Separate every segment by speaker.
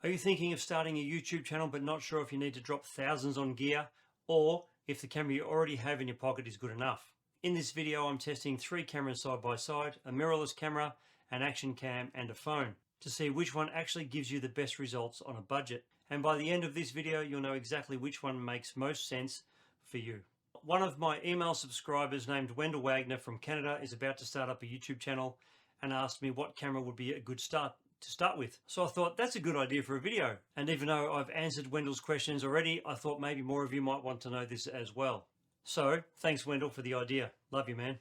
Speaker 1: Are you thinking of starting a YouTube channel but not sure if you need to drop thousands on gear, or if the camera you already have in your pocket is good enough? In this video I'm testing 3 cameras side by side, a mirrorless camera, an action cam and a phone, to see which one actually gives you the best results on a budget. And by the end of this video you'll know exactly which one makes most sense for you. One of my email subscribers named Wendell Wagner from Canada is about to start up a YouTube channel and asked me what camera would be a good start to start with. So I thought that's a good idea for a video. And even though I've answered Wendell's questions already, I thought maybe more of you might want to know this as well. So thanks Wendell for the idea. Love you, man.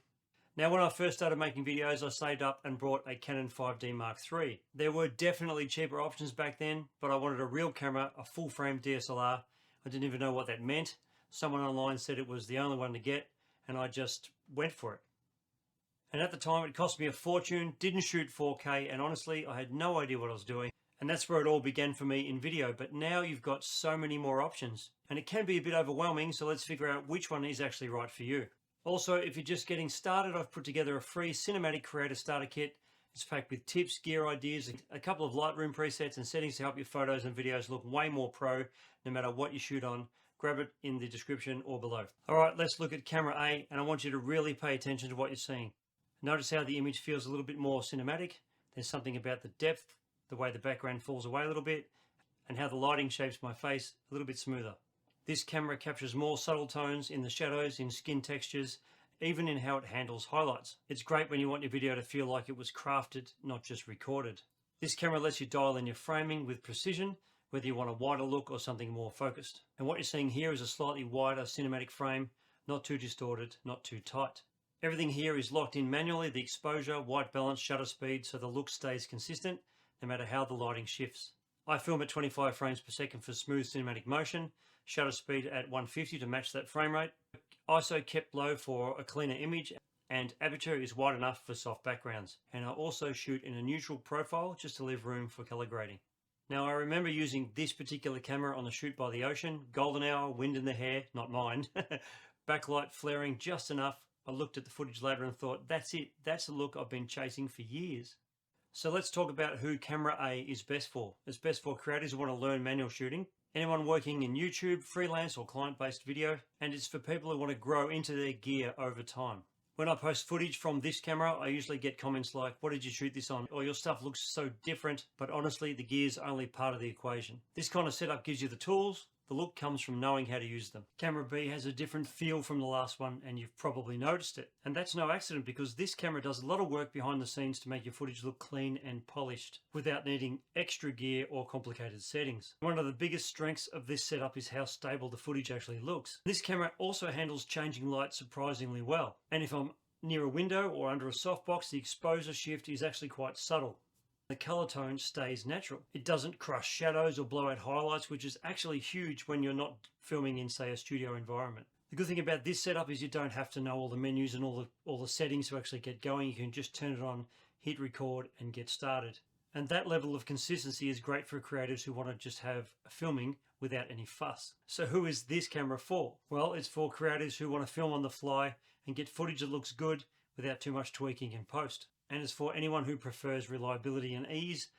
Speaker 1: Now, when I first started making videos, I saved up and bought a Canon 5D Mark III. There were definitely cheaper options back then, but I wanted a real camera, a full frame DSLR. I didn't even know what that meant. Someone online said it was the only one to get, and I just went for it. And at the time it cost me a fortune, didn't shoot 4K, and honestly I had no idea what I was doing. And that's where it all began for me in video. But now you've got so many more options and it can be a bit overwhelming, so let's figure out which one is actually right for you. Also, if you're just getting started, I've put together a free cinematic creator starter kit. It's packed with tips, gear ideas, a couple of Lightroom presets and settings to help your photos and videos look way more pro no matter what you shoot on. Grab it in the description or below. Alright, let's look at camera A, and I want you to really pay attention to what you're seeing. Notice how the image feels a little bit more cinematic. There's something about the depth, the way the background falls away a little bit, and how the lighting shapes my face a little bit smoother. This camera captures more subtle tones in the shadows, in skin textures, even in how it handles highlights. It's great when you want your video to feel like it was crafted, not just recorded. This camera lets you dial in your framing with precision, whether you want a wider look or something more focused. And what you're seeing here is a slightly wider cinematic frame, not too distorted, not too tight. Everything here is locked in manually, the exposure, white balance, shutter speed, so the look stays consistent no matter how the lighting shifts. I film at 25 frames per second for smooth cinematic motion, shutter speed at 150 to match that frame rate, ISO kept low for a cleaner image, and aperture is wide enough for soft backgrounds. And I also shoot in a neutral profile just to leave room for color grading. Now, I remember using this particular camera on the shoot by the ocean, golden hour, wind in the hair, not mine, backlight flaring just enough. I looked at the footage later and thought, that's it, that's the look I've been chasing for years. So let's talk about who camera A is best for. It's best for creators who want to learn manual shooting, anyone working in YouTube, freelance or client-based video, and it's for people who want to grow into their gear over time. When I post footage from this camera, I usually get comments like, what did you shoot this on? Or your stuff looks so different, but honestly, the gear's only part of the equation. This kind of setup gives you the tools. The look comes from knowing how to use them. Camera B has a different feel from the last one, and you've probably noticed it. And that's no accident, because this camera does a lot of work behind the scenes to make your footage look clean and polished without needing extra gear or complicated settings. One of the biggest strengths of this setup is how stable the footage actually looks. This camera also handles changing light surprisingly well. And if I'm near a window or under a softbox, the exposure shift is actually quite subtle. The color tone stays natural. It doesn't crush shadows or blow out highlights, which is actually huge when you're not filming in, say, a studio environment. The good thing about this setup is you don't have to know all the menus and all the settings to actually get going. You can just turn it on, hit record and get started. And that level of consistency is great for creators who want to just have filming without any fuss. So who is this camera for? Well, it's for creators who want to film on the fly and get footage that looks good without too much tweaking in post. And it's for anyone who prefers reliability and ease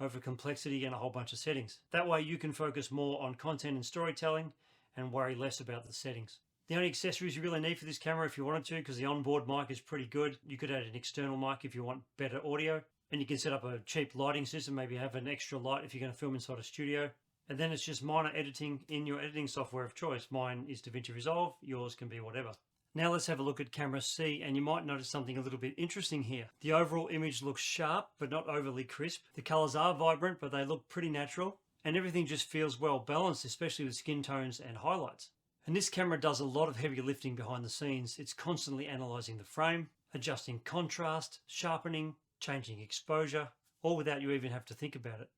Speaker 1: over complexity and a whole bunch of settings. That way you can focus more on content and storytelling and worry less about the settings. The only accessories you really need for this camera, if you wanted to, because the onboard mic is pretty good, you could add an external mic if you want better audio. And you can set up a cheap lighting system, maybe have an extra light if you're going to film inside a studio. And then it's just minor editing in your editing software of choice. Mine is DaVinci Resolve, yours can be whatever. Now let's have a look at camera C, and you might notice something a little bit interesting here. The overall image looks sharp, but not overly crisp. The colors are vibrant, but they look pretty natural. And everything just feels well balanced, especially with skin tones and highlights. And this camera does a lot of heavy lifting behind the scenes. It's constantly analyzing the frame, adjusting contrast, sharpening, changing exposure, all without you even have to think about it.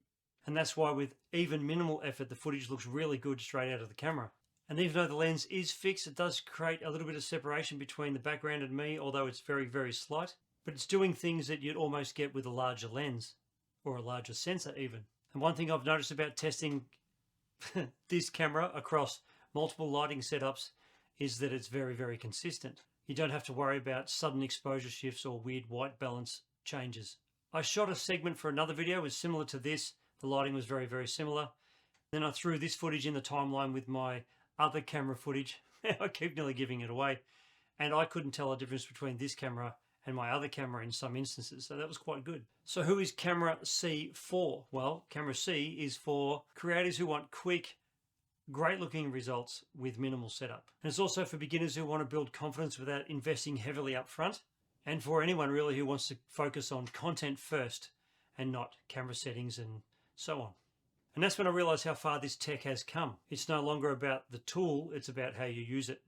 Speaker 1: And that's why with even minimal effort, the footage looks really good straight out of the camera. And even though the lens is fixed, it does create a little bit of separation between the background and me, although it's very, very slight. But it's doing things that you'd almost get with a larger lens, or a larger sensor even. And one thing I've noticed about testing this camera across multiple lighting setups is that it's very, very consistent. You don't have to worry about sudden exposure shifts or weird white balance changes. I shot a segment for another video, it was similar to this, The lighting was very, very similar. Then I threw this footage in the timeline with my other camera footage. I keep nearly giving it away. And I couldn't tell the difference between this camera and my other camera in some instances, so that was quite good. So who is Camera C for? Well, Camera C is for creators who want quick, great looking results with minimal setup. And it's also for beginners who want to build confidence without investing heavily up front, and for anyone really who wants to focus on content first and not camera settings and so on. And that's when I realized how far this tech has come. It's no longer about the tool, it's about how you use it.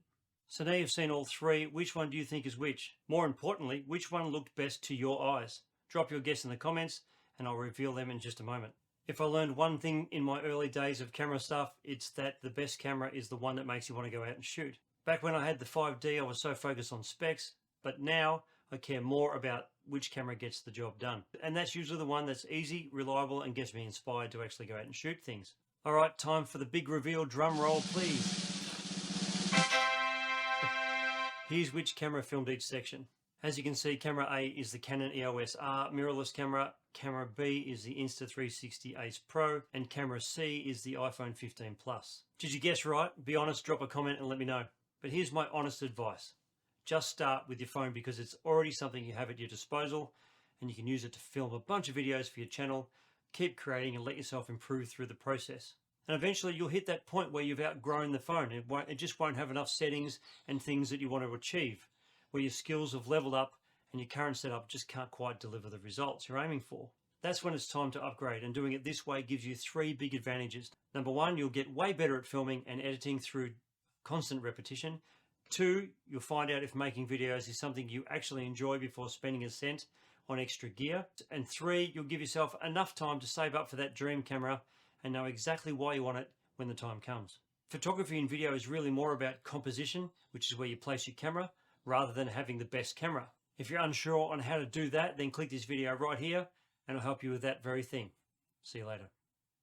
Speaker 1: So now you've seen all three, which one do you think is which? More importantly, which one looked best to your eyes? Drop your guess in the comments and I'll reveal them in just a moment. If I learned one thing in my early days of camera stuff, it's that the best camera is the one that makes you want to go out and shoot. Back when I had the 5D, I was so focused on specs, but now I care more about which camera gets the job done. And that's usually the one that's easy, reliable, and gets me inspired to actually go out and shoot things. All right, time for the big reveal. Drum roll, please. Here's which camera filmed each section. As you can see, camera A is the Canon EOS R mirrorless camera, camera B is the Insta360 Ace Pro, and camera C is the iPhone 15 Plus. Did you guess right? Be honest, drop a comment and let me know. But here's my honest advice. Just start with your phone because it's already something you have at your disposal and you can use it to film a bunch of videos for your channel. Keep creating and let yourself improve through the process. And eventually you'll hit that point where you've outgrown the phone. It just won't have enough settings and things that you want to achieve, where your skills have leveled up and your current setup just can't quite deliver the results you're aiming for. That's when it's time to upgrade, and doing it this way gives you three big advantages. Number one, you'll get way better at filming and editing through constant repetition. Two, you'll find out if making videos is something you actually enjoy before spending a cent on extra gear. And three, you'll give yourself enough time to save up for that dream camera and know exactly why you want it when the time comes. Photography and video is really more about composition, which is where you place your camera, rather than having the best camera. If you're unsure on how to do that, then click this video right here and it'll help you with that very thing. See you later.